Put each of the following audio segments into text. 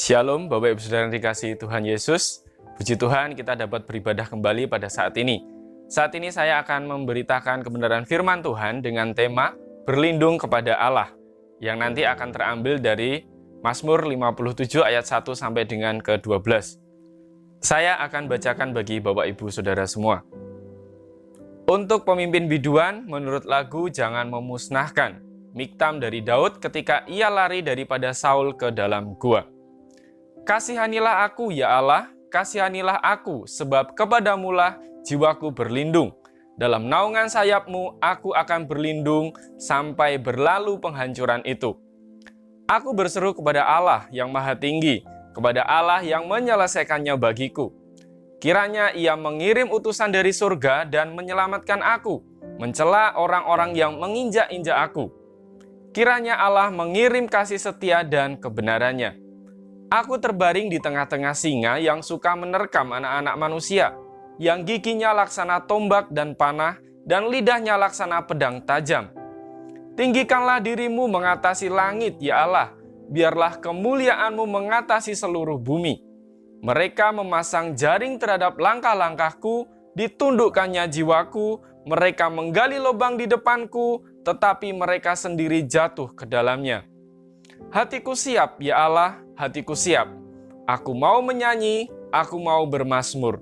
Shalom Bapak Ibu Saudara yang dikasihi Tuhan Yesus. Puji Tuhan kita dapat beribadah kembali pada saat ini. Saat ini saya akan memberitakan kebenaran firman Tuhan dengan tema berlindung kepada Allah yang nanti akan terambil dari Mazmur 57 ayat 1 sampai dengan ke-12. Saya akan bacakan bagi Bapak Ibu Saudara semua. Untuk pemimpin biduan menurut lagu Jangan Memusnahkan, Miktam dari Daud ketika ia lari daripada Saul ke dalam gua. Kasihanilah aku, ya Allah, kasihanilah aku, sebab kepadamulah jiwaku berlindung. Dalam naungan sayapmu, aku akan berlindung sampai berlalu penghancuran itu. Aku berseru kepada Allah yang maha tinggi, kepada Allah yang menyelesaikannya bagiku. Kiranya ia mengirim utusan dari surga dan menyelamatkan aku, mencela orang-orang yang menginjak-injak aku. Kiranya Allah mengirim kasih setia dan kebenarannya. Aku terbaring di tengah-tengah singa yang suka menerkam anak-anak manusia, yang giginya laksana tombak dan panah, dan lidahnya laksana pedang tajam. Tinggikanlah dirimu mengatasi langit, ya Allah, biarlah kemuliaanmu mengatasi seluruh bumi. Mereka memasang jaring terhadap langkah-langkahku, ditundukkannya jiwaku, mereka menggali lubang di depanku, tetapi mereka sendiri jatuh ke dalamnya. Hatiku siap, ya Allah, hatiku siap. Aku mau menyanyi, aku mau bermazmur.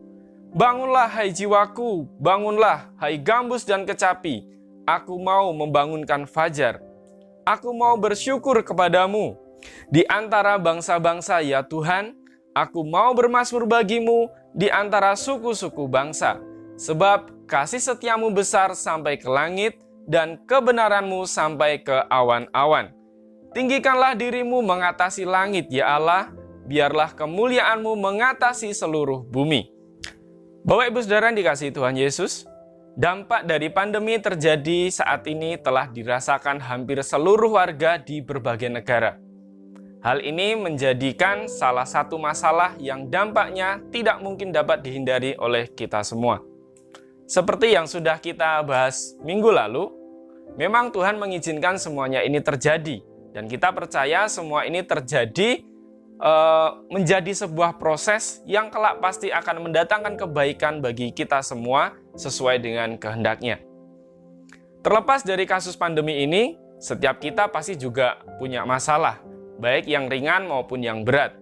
Bangunlah, hai jiwaku, bangunlah, hai gambus dan kecapi. Aku mau membangunkan fajar. Aku mau bersyukur kepadamu. Di antara bangsa-bangsa, ya Tuhan, aku mau bermazmur bagimu di antara suku-suku bangsa. Sebab kasih setiamu besar sampai ke langit, dan kebenaranmu sampai ke awan-awan. Tinggikanlah dirimu mengatasi langit, ya Allah, biarlah kemuliaanmu mengatasi seluruh bumi. Bapak Ibu Saudara yang dikasihi Tuhan Yesus, dampak dari pandemi terjadi saat ini telah dirasakan hampir seluruh warga di berbagai negara. Hal ini menjadikan salah satu masalah yang dampaknya tidak mungkin dapat dihindari oleh kita semua. Seperti yang sudah kita bahas minggu lalu, memang Tuhan mengizinkan semuanya ini terjadi. Dan kita percaya semua ini terjadi menjadi sebuah proses yang kelak pasti akan mendatangkan kebaikan bagi kita semua sesuai dengan kehendaknya. Terlepas dari kasus pandemi ini, setiap kita pasti juga punya masalah, baik yang ringan maupun yang berat.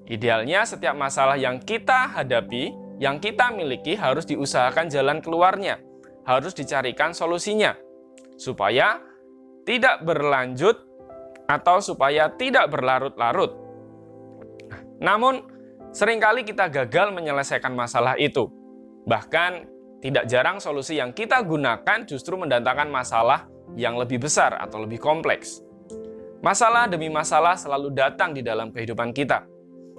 Idealnya setiap masalah yang kita hadapi, yang kita miliki harus diusahakan jalan keluarnya, harus dicarikan solusinya, supaya tidak berlanjut atau supaya tidak berlarut-larut. Namun, seringkali kita gagal menyelesaikan masalah itu. Bahkan, tidak jarang solusi yang kita gunakan justru mendatangkan masalah yang lebih besar atau lebih kompleks. Masalah demi masalah selalu datang di dalam kehidupan kita,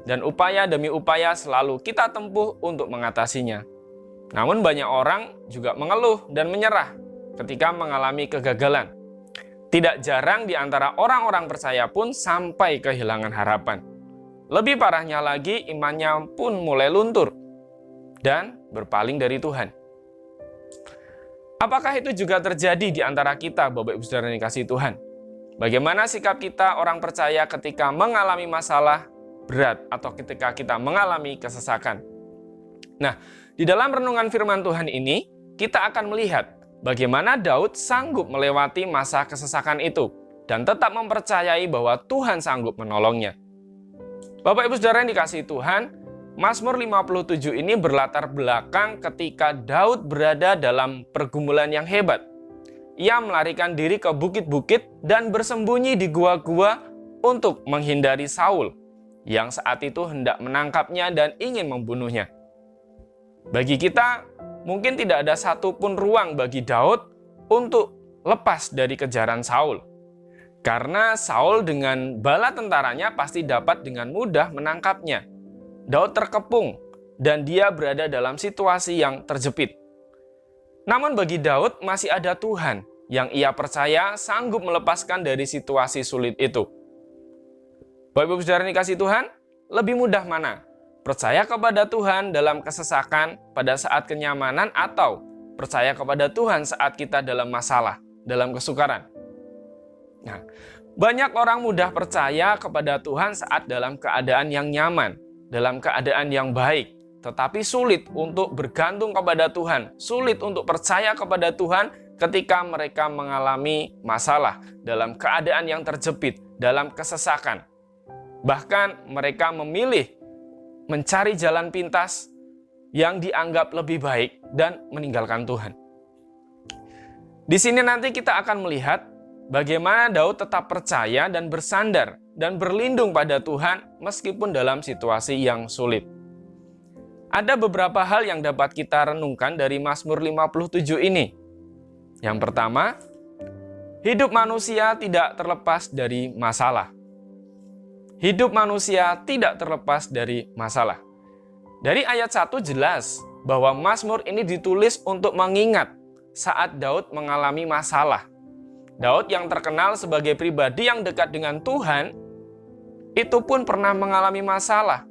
dan upaya demi upaya selalu kita tempuh untuk mengatasinya. Namun banyak orang juga mengeluh dan menyerah ketika mengalami kegagalan. Tidak jarang di antara orang-orang percaya pun sampai kehilangan harapan. Lebih parahnya lagi, imannya pun mulai luntur dan berpaling dari Tuhan. Apakah itu juga terjadi di antara kita, Bapak Ibu Saudara yang dikasihi Tuhan? Bagaimana sikap kita orang percaya ketika mengalami masalah berat atau ketika kita mengalami kesesakan? Nah, di dalam renungan firman Tuhan ini, kita akan melihat bagaimana Daud sanggup melewati masa kesesakan itu dan tetap mempercayai bahwa Tuhan sanggup menolongnya. Bapak Ibu Saudara yang dikasihi Tuhan, Mazmur 57 ini berlatar belakang ketika Daud berada dalam pergumulan yang hebat. Ia melarikan diri ke bukit-bukit dan bersembunyi di gua-gua untuk menghindari Saul, yang saat itu hendak menangkapnya dan ingin membunuhnya. Bagi kita, mungkin tidak ada satupun ruang bagi Daud untuk lepas dari kejaran Saul. Karena Saul dengan bala tentaranya pasti dapat dengan mudah menangkapnya. Daud terkepung dan dia berada dalam situasi yang terjepit. Namun bagi Daud masih ada Tuhan yang ia percaya sanggup melepaskan dari situasi sulit itu. Bapak Ibu Saudara yang dikasihi Tuhan, lebih mudah mana? Percaya kepada Tuhan dalam kesesakan pada saat kenyamanan atau percaya kepada Tuhan saat kita dalam masalah, dalam kesukaran? Nah, Banyak orang mudah percaya kepada Tuhan saat dalam keadaan yang nyaman, dalam keadaan yang baik, tetapi sulit untuk bergantung kepada Tuhan, sulit untuk percaya kepada Tuhan ketika mereka mengalami masalah, dalam keadaan yang terjepit, dalam kesesakan. Bahkan mereka memilih mencari jalan pintas yang dianggap lebih baik dan meninggalkan Tuhan. Di sini nanti kita akan melihat bagaimana Daud tetap percaya dan bersandar dan berlindung pada Tuhan meskipun dalam situasi yang sulit. Ada beberapa hal yang dapat kita renungkan dari Mazmur 57 ini. Yang pertama, hidup manusia tidak terlepas dari masalah. Hidup manusia tidak terlepas dari masalah. Dari ayat 1 jelas bahwa Mazmur ini ditulis untuk mengingat saat Daud mengalami masalah. Daud yang terkenal sebagai pribadi yang dekat dengan Tuhan, itu pun pernah mengalami masalah.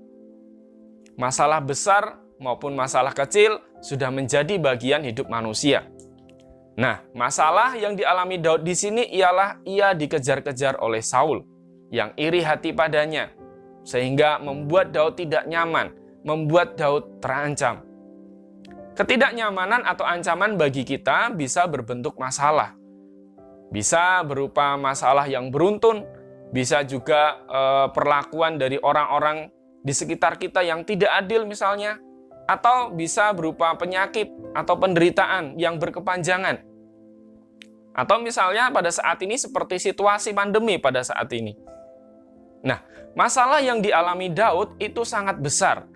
Masalah besar maupun masalah kecil sudah menjadi bagian hidup manusia. Nah, masalah yang dialami Daud di sini ialah ia dikejar-kejar oleh Saul, yang iri hati padanya, sehingga membuat Daud tidak nyaman, membuat Daud terancam. Ketidaknyamanan atau ancaman bagi kita bisa berbentuk masalah. Bisa berupa masalah yang beruntun, bisa juga perlakuan dari orang-orang di sekitar kita yang tidak adil misalnya, atau bisa berupa penyakit atau penderitaan yang berkepanjangan. Atau misalnya pada saat ini seperti situasi pandemi pada saat ini. Nah, masalah yang dialami Daud itu sangat besar.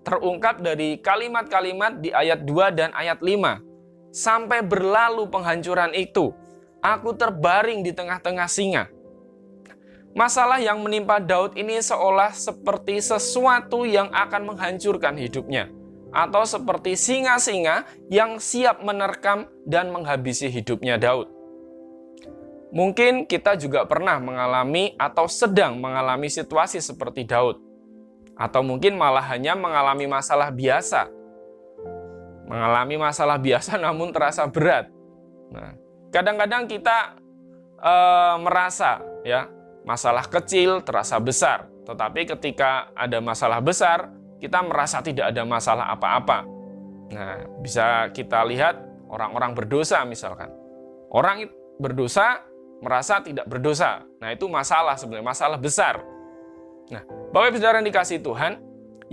Terungkap dari kalimat-kalimat di ayat 2 dan ayat 5. Sampai berlalu penghancuran itu, aku terbaring di tengah-tengah singa. Masalah yang menimpa Daud ini seolah seperti sesuatu yang akan menghancurkan hidupnya. Atau seperti singa-singa yang siap menerkam dan menghabisi hidupnya Daud. Mungkin kita juga pernah mengalami atau sedang mengalami situasi seperti Daud. Atau mungkin malah hanya mengalami masalah biasa. Mengalami masalah biasa namun terasa berat. Nah, kadang-kadang kita merasa ya masalah kecil terasa besar, tetapi ketika ada masalah besar kita merasa tidak ada masalah apa-apa. Nah, bisa kita lihat orang-orang berdosa misalkan. Orang berdosa merasa tidak berdosa. Nah, itu masalah sebenarnya, masalah besar. Nah, Bapak Ibu Saudara yang dikasihi Tuhan,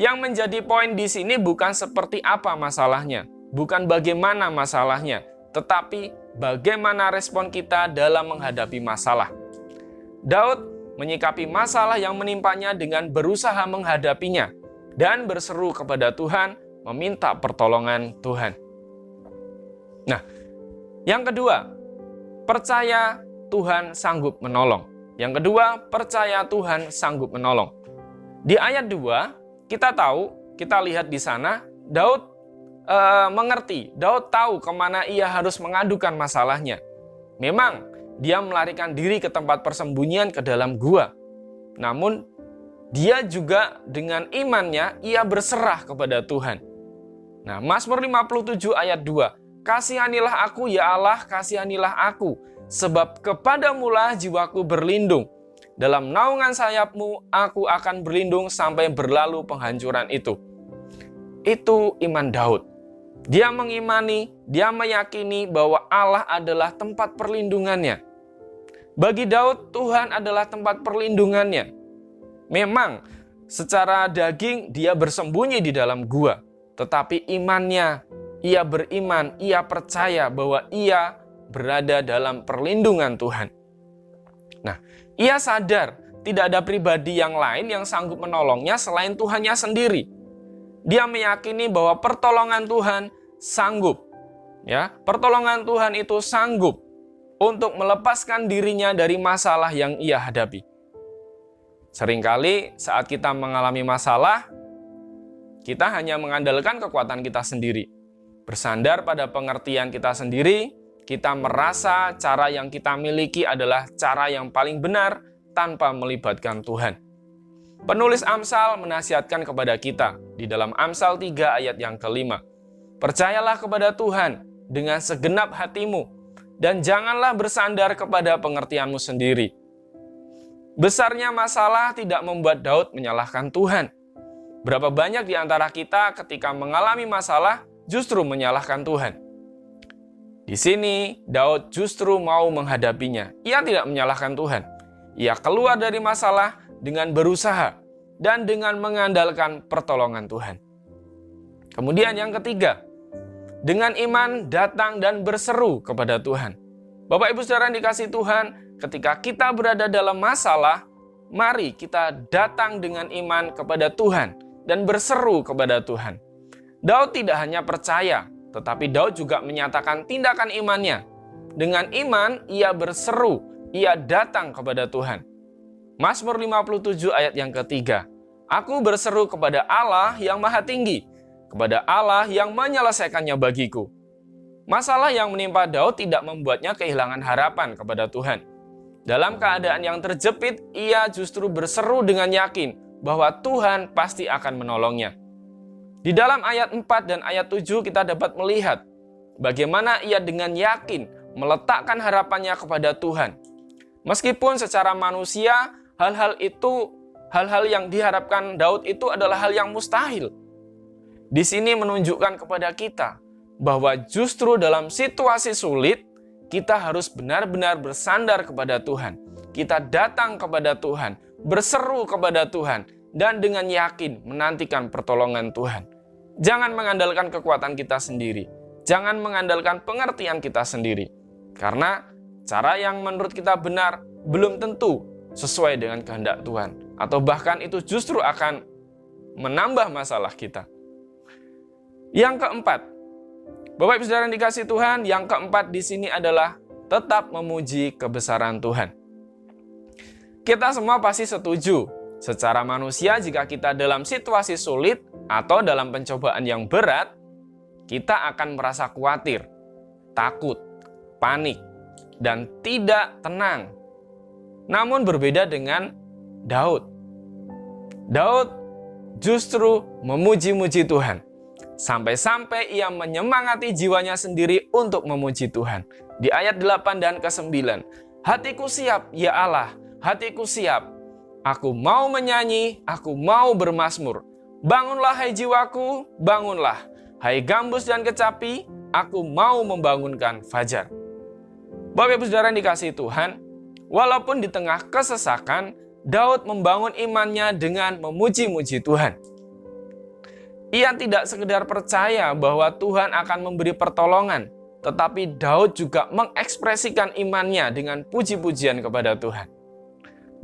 yang menjadi poin di sini bukan seperti apa masalahnya, bukan bagaimana masalahnya, tetapi bagaimana respon kita dalam menghadapi masalah. Daud menyikapi masalah yang menimpanya dengan berusaha menghadapinya dan berseru kepada Tuhan, meminta pertolongan Tuhan. Nah, yang kedua, percaya Tuhan sanggup menolong. Yang kedua, percaya Tuhan sanggup menolong. Di ayat 2, kita tahu, kita lihat di sana, Daud mengerti, Daud tahu kemana ia harus mengadukan masalahnya. Memang, dia melarikan diri ke tempat persembunyian ke dalam gua. Namun, dia juga dengan imannya, ia berserah kepada Tuhan. Nah, Mazmur 57 ayat 2, kasihanilah aku ya Allah, kasihanilah aku, sebab kepadamulah jiwaku berlindung. Dalam naungan sayapmu, aku akan berlindung sampai berlalu penghancuran itu. Itu iman Daud. Dia mengimani, dia meyakini bahwa Allah adalah tempat perlindungannya. Bagi Daud, Tuhan adalah tempat perlindungannya. Memang, secara daging dia bersembunyi di dalam gua. Tetapi imannya, ia beriman, ia percaya bahwa ia berada dalam perlindungan Tuhan. Nah, ia sadar tidak ada pribadi yang lain yang sanggup menolongnya selain Tuhannya sendiri. Dia meyakini bahwa pertolongan Tuhan sanggup. Ya, pertolongan Tuhan itu sanggup untuk melepaskan dirinya dari masalah yang ia hadapi. Seringkali saat kita mengalami masalah, kita hanya mengandalkan kekuatan kita sendiri. Bersandar pada pengertian kita sendiri, kita merasa cara yang kita miliki adalah cara yang paling benar tanpa melibatkan Tuhan. Penulis Amsal menasihatkan kepada kita di dalam Amsal 3 ayat yang ke-5. Percayalah kepada Tuhan dengan segenap hatimu dan janganlah bersandar kepada pengertianmu sendiri. Besarnya masalah tidak membuat Daud menyalahkan Tuhan. Berapa banyak di antara kita ketika mengalami masalah justru menyalahkan Tuhan. Di sini Daud justru mau menghadapinya. Ia tidak menyalahkan Tuhan. Ia keluar dari masalah dengan berusaha dan dengan mengandalkan pertolongan Tuhan. Kemudian yang ketiga, dengan iman datang dan berseru kepada Tuhan. Bapak Ibu Saudara yang dikasihi Tuhan, ketika kita berada dalam masalah, mari kita datang dengan iman kepada Tuhan dan berseru kepada Tuhan. Daud tidak hanya percaya, tetapi Daud juga menyatakan tindakan imannya. Dengan iman, ia berseru, ia datang kepada Tuhan. Mazmur 57 ayat yang ketiga. Aku berseru kepada Allah yang maha tinggi, kepada Allah yang menyelesaikannya bagiku. Masalah yang menimpa Daud tidak membuatnya kehilangan harapan kepada Tuhan. Dalam keadaan yang terjepit, ia justru berseru dengan yakin bahwa Tuhan pasti akan menolongnya. Di dalam ayat 4 dan ayat 7 kita dapat melihat bagaimana ia dengan yakin meletakkan harapannya kepada Tuhan. Meskipun secara manusia hal-hal yang diharapkan Daud itu adalah hal yang mustahil. Di sini menunjukkan kepada kita bahwa justru dalam situasi sulit, kita harus benar-benar bersandar kepada Tuhan. Kita datang kepada Tuhan, berseru kepada Tuhan, dan dengan yakin menantikan pertolongan Tuhan. Jangan mengandalkan kekuatan kita sendiri. Jangan mengandalkan pengertian kita sendiri. Karena cara yang menurut kita benar belum tentu sesuai dengan kehendak Tuhan. Atau bahkan itu justru akan menambah masalah kita. Yang keempat, Bapak Ibu Saudara yang dikasihi Tuhan, yang keempat di sini adalah tetap memuji kebesaran Tuhan. Kita semua pasti setuju, secara manusia jika kita dalam situasi sulit atau dalam pencobaan yang berat, kita akan merasa khawatir, takut, panik, dan tidak tenang. Namun berbeda dengan Daud. Daud justru memuji-muji Tuhan. Sampai-sampai ia menyemangati jiwanya sendiri untuk memuji Tuhan. Di ayat 8 dan ke-9. Hatiku siap, ya Allah, hatiku siap. Aku mau menyanyi, aku mau bermazmur. Bangunlah hai jiwaku, bangunlah. Hai gambus dan kecapi, aku mau membangunkan fajar. Bapak Ibu Saudara yang dikasihi Tuhan, walaupun di tengah kesesakan, Daud membangun imannya dengan memuji-muji Tuhan. Ia tidak sekedar percaya bahwa Tuhan akan memberi pertolongan, tetapi Daud juga mengekspresikan imannya dengan puji-pujian kepada Tuhan.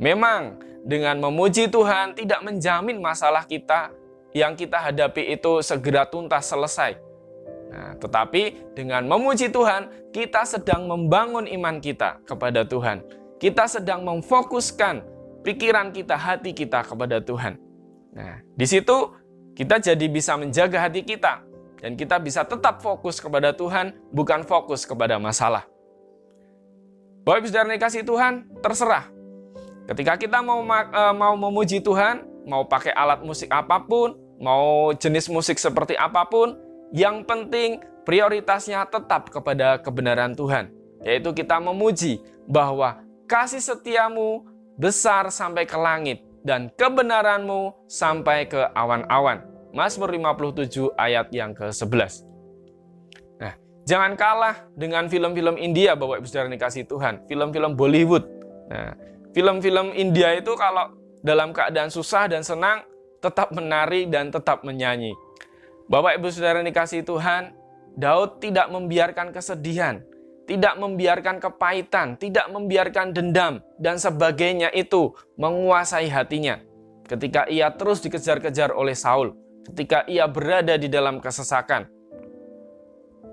Memang, dengan memuji Tuhan tidak menjamin masalah kita yang kita hadapi itu segera tuntas selesai. Nah, tetapi dengan memuji Tuhan, kita sedang membangun iman kita kepada Tuhan. Kita sedang memfokuskan pikiran kita, hati kita kepada Tuhan. Nah, di situ kita jadi bisa menjaga hati kita, dan kita bisa tetap fokus kepada Tuhan, bukan fokus kepada masalah. Bapak Ibu Saudara yang dikasihi Tuhan, terserah. Ketika kita mau memuji Tuhan, mau pakai alat musik apapun, mau jenis musik seperti apapun, yang penting prioritasnya tetap kepada kebenaran Tuhan. Yaitu kita memuji bahwa kasih setiamu besar sampai ke langit, dan kebenaranmu sampai ke awan-awan. Mazmur 57 ayat yang ke-11. Nah, jangan kalah dengan film-film India, Bapak Ibu Saudara yang dikasihi Tuhan. Film-film Bollywood. Nah, film-film India itu kalau dalam keadaan susah dan senang, tetap menari dan tetap menyanyi. Bapak Ibu Saudara yang dikasihi Tuhan, Daud tidak membiarkan kesedihan, tidak membiarkan kepahitan, tidak membiarkan dendam, dan sebagainya itu menguasai hatinya. Ketika ia terus dikejar-kejar oleh Saul, ketika ia berada di dalam kesesakan.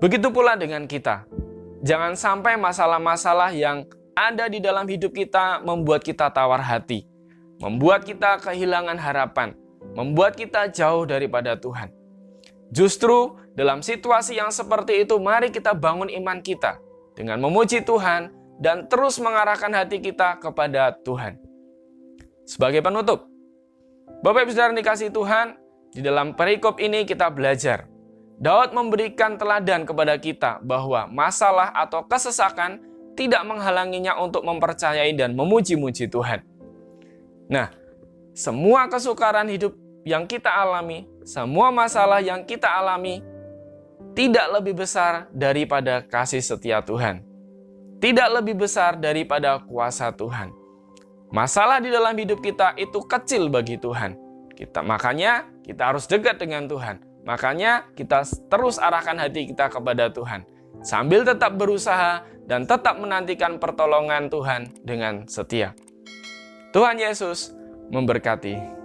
Begitu pula dengan kita. Jangan sampai masalah-masalah yang ada di dalam hidup kita membuat kita tawar hati, membuat kita kehilangan harapan, membuat kita jauh daripada Tuhan. Justru dalam situasi yang seperti itu, mari kita bangun iman kita dengan memuji Tuhan dan terus mengarahkan hati kita kepada Tuhan. Sebagai penutup, Bapak Ibu Saudara yang dikasihi Tuhan, di dalam perikop ini kita belajar. Daud memberikan teladan kepada kita bahwa masalah atau kesesakan tidak menghalanginya untuk mempercayai dan memuji-muji Tuhan. Nah, semua kesukaran hidup yang kita alami, semua masalah yang kita alami, tidak lebih besar daripada kasih setia Tuhan. Tidak lebih besar daripada kuasa Tuhan. Masalah di dalam hidup kita itu kecil bagi Tuhan. Makanya kita harus dekat dengan Tuhan. Makanya kita terus arahkan hati kita kepada Tuhan. Sambil tetap berusaha dan tetap menantikan pertolongan Tuhan dengan setia. Tuhan Yesus memberkati.